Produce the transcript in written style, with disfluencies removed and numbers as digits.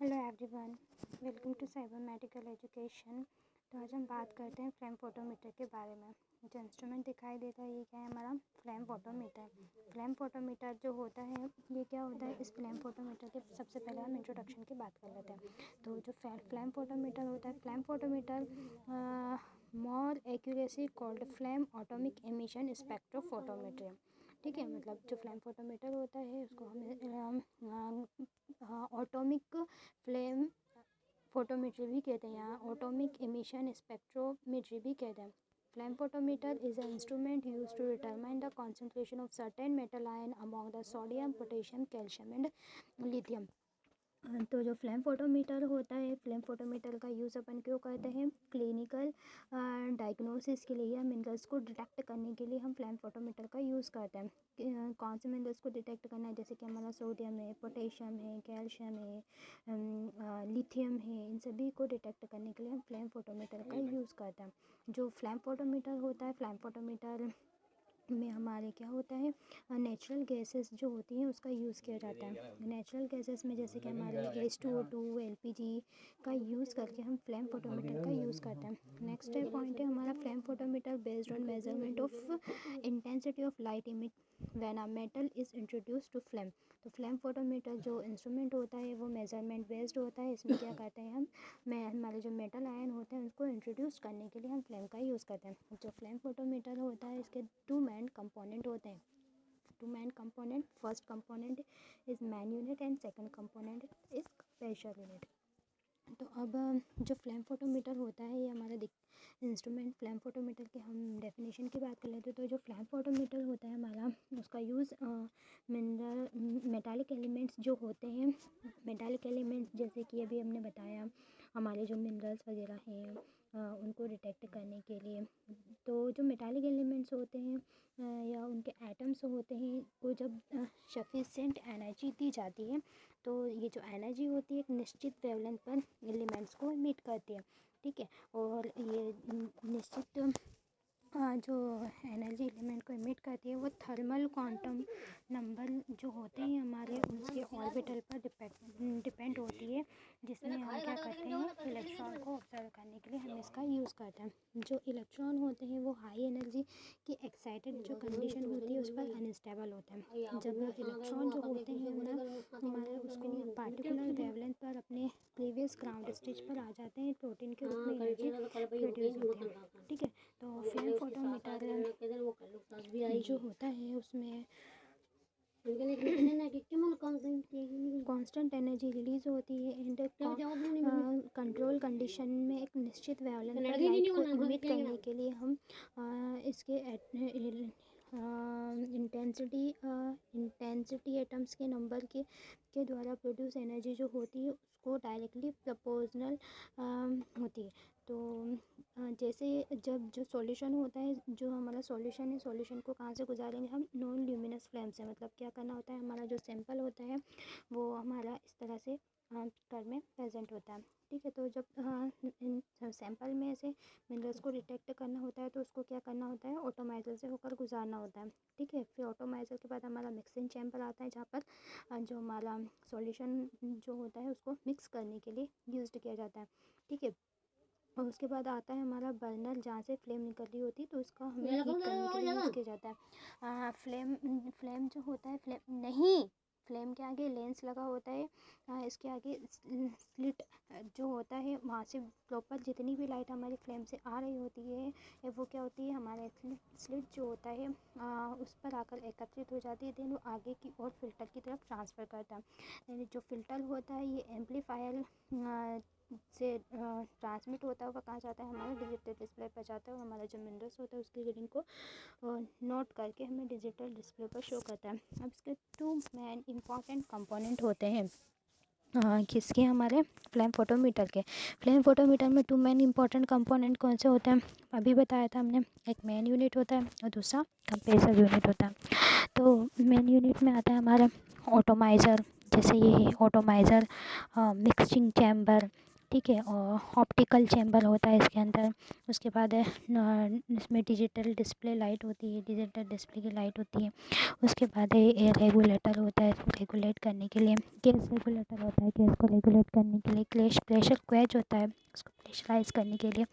Hello everyone, welcome to cyber medical education. तो आज हम बात करते हैं फ्लेम फोटोमीटर के बारे में। जो इंस्ट्रूमेंट दिखाई देता है ये क्या है, हमारा फ्लेम फोटोमीटर। फ्लेम फोटोमीटर जो होता है ये क्या होता है, इस फ्लेम फोटोमीटर के सबसे पहले हम इंट्रोडक्शन की बात कर लेते हैं। तो जो फ्लेम फोटोमीटर होता है, flame photometer more accuracy called flame atomic emission spectrophotometer. ठीक है, मतलब जो फ्लेम फोटोमीटर होता है उसको हम ऑटोमिक फ्लेम फोटोमेट्री भी कहते हैं, यहाँ ऑटोमिक एमिशन स्पेक्ट्रोमेट्री भी कहते हैं। Flame photometer is an instrument used to determine the concentration of certain metal ion among the sodium, potassium, calcium and lithium। तो जो फ्लेम फोटोमीटर होता है, फ्लेम फोटोमीटर का यूज़ अपन क्यों करते हैं, क्लिनिकल डायग्नोसिस के लिए या मिनरल्स को डिटेक्ट करने के लिए हम फ्लेम फोटोमीटर का यूज़ करते हैं। कौन से मिनरल्स को डिटेक्ट करना है, जैसे कि हमारा सोडियम है, पोटेशियम है, कैल्शियम है, लिथियम है, इन सभी को डिटेक्ट करने के लिए हम फ्लेम फोटोमीटर का यूज़ करते हैं। जो फ्लेम फोटोमीटर होता है, फ्लेम फोटोमीटर में हमारे क्या होता है, नेचुरल गैसेस जो होती हैं उसका यूज़ किया जाता है। नेचुरल गैसेस में जैसे कि हमारे H2O2, LPG का यूज़ करके हम फ्लेम फोटोमीटर का यूज़ करते हैं। नेक्स्ट पॉइंट है हमारा flame photometer based on measurement of intensity of light emit when a metal is introduce to flame. तो फ्लेम फोटोमीटर जो इंस्ट्रूमेंट होता है वो मेजरमेंट बेस्ड होता है। इसमें क्या करते हैं हम, हमारे जो मेटल आयन होते हैं उसको इंट्रोड्यूस करने के लिए हम फ्लेम का यूज़ करते हैं। जो फ्लेम फोटोमीटर होता है इसके टू मेन कंपोनेंट होते हैं। Two main component, first component is main unit and second component is pressure unit. तो अब जो फ्लेम फोटोमीटर होता है ये हमारा इंस्ट्रूमेंट, फ्लेम फोटोमीटर के हम डेफिनेशन की बात कर लेते हैं। तो जो फ्लेम फोटोमीटर होता है हमारा, उसका यूज़ मिनरल मेटालिक एलिमेंट्स जो होते हैं, मेटालिक एलिमेंट्स जैसे कि अभी हमने बताया हमारे जो मिनरल्स वगैरह हैं उनको डिटेक्ट करने के लिए। तो जो मेटालिक एलिमेंट्स होते हैं या उनके एटम्स होते हैं को जब सफिशिएंट एनर्जी दी जाती है तो ये जो एनर्जी होती है एक निश्चित वेवलेंथ पर एलिमेंट्स को इमिट करती है। ठीक है, और ये निश्चित जो एनर्जी एलिमेंट को इमिट करती है वो थर्मल क्वांटम नंबर जो होते हैं हमारे उसके ऑर्बिटल पर डिपेंड होती है, जिसमें हम क्या करते हैं, इलेक्ट्रॉन को ऑब्जर्व करने के लिए हम इसका यूज़ करते हैं। जो इलेक्ट्रॉन होते हैं वो हाई एनर्जी की एक्साइटेड जो कंडीशन होती है उस पर अनस्टेबल होते हैं। जब इलेक्ट्रॉन जो होते हैं ना हमारे उसको पार्टिकुलर वेवलेंथ पर अपने प्रीवियस ग्राउंड स्टेज पर आ जाते हैं, प्रोटीन के रूप में एनर्जी प्रोड्यूस होती है। ठीक है, तो फ्लेम फोटोमीटर जो होता है उसमें कांस्टेंट एनर्जी रिलीज होती है एंड कंट्रोल कंडीशन में एक निश्चित वेवलेंथ पर लाइट को इमिट करने के लिए हम इसके इंटेंसिटी एटम्स के नंबर के द्वारा प्रोड्यूस एनर्जी जो होती है उसको डायरेक्टली प्रोपोर्शनल होती है। तो जैसे जब जो सॉल्यूशन होता है, जो हमारा सॉल्यूशन है, सॉल्यूशन को कहाँ से गुजारेंगे हम, नॉन ल्यूमिनस फ्लेम से। मतलब क्या करना होता है, हमारा जो सैंपल होता है वो हमारा इस तरह से कर में प्रेजेंट होता है। ठीक है, तो जब इन सैंपल में से मिनरल्स को डिटेक्ट करना होता है तो उसको क्या करना होता है, ऑटोमाइजर से होकर गुजारना होता है। ठीक है, फिर ऑटोमाइजर के बाद हमारा मिक्सिंग चैम्बर आता है जहाँ पर जो हमारा सॉल्यूशन जो होता है उसको मिक्स करने के लिए यूज़ किया जाता है। ठीक है, और उसके बाद आता है हमारा बर्नर जहाँ से फ्लेम निकल रही होती है तो उसका हमें हीट करने के लिए यूज़ किया जाता है। फ्लेम जो होता है, फ्लेम के आगे लेंस लगा होता है, इसके आगे स्लिट जो होता है, वहाँ से प्रॉपर जितनी भी लाइट हमारी फ्लेम से आ रही होती है वो क्या होती है, हमारे स्लिट जो होता है उस पर आकर एकत्रित हो जाती है। देन वो आगे की और फिल्टर की तरफ ट्रांसफ़र करता है। यानी जो फिल्टर होता है ये एम्पलीफायर से ट्रांसमिट होता है, वह कहाँ जाता है, हमारे डिजिटल डिस्प्ले पर जाता है और हमारा जो मिनरल्स होता है उसकी रीडिंग को नोट करके हमें डिजिटल डिस्प्ले पर शो करता है। अब इसके टू मेन इम्पॉर्टेंट कंपोनेंट होते हैं किसके, हमारे फ्लेम फोटोमीटर में टू मेन इम्पॉर्टेंट कंपोनेंट कौन से होते हैं, अभी बताया था हमने। एक मेन यूनिट होता है और दूसरा कंप्रेसर यूनिट होता है। तो मेन यूनिट में आता है हमारा ऑटोमाइज़र, जैसे ये है ऑटोमाइज़र, मिक्सिंग चैम्बर, ठीक है। और ऑप्टिकल चैम्बर होता है इसके अंदर। उसके बाद है इसमें डिजिटल डिस्प्ले लाइट होती है, डिजिटल डिस्प्ले की लाइट होती है। उसके बाद है एयर रेगुलेटर होता है, इसको रेगुलेट करने के लिए। गैस रेगुलेटर होता है, गैस को रेगुलेट करने के लिए। प्रेशर क्वेज होता है, उसको प्रेशराइज करने के लिए।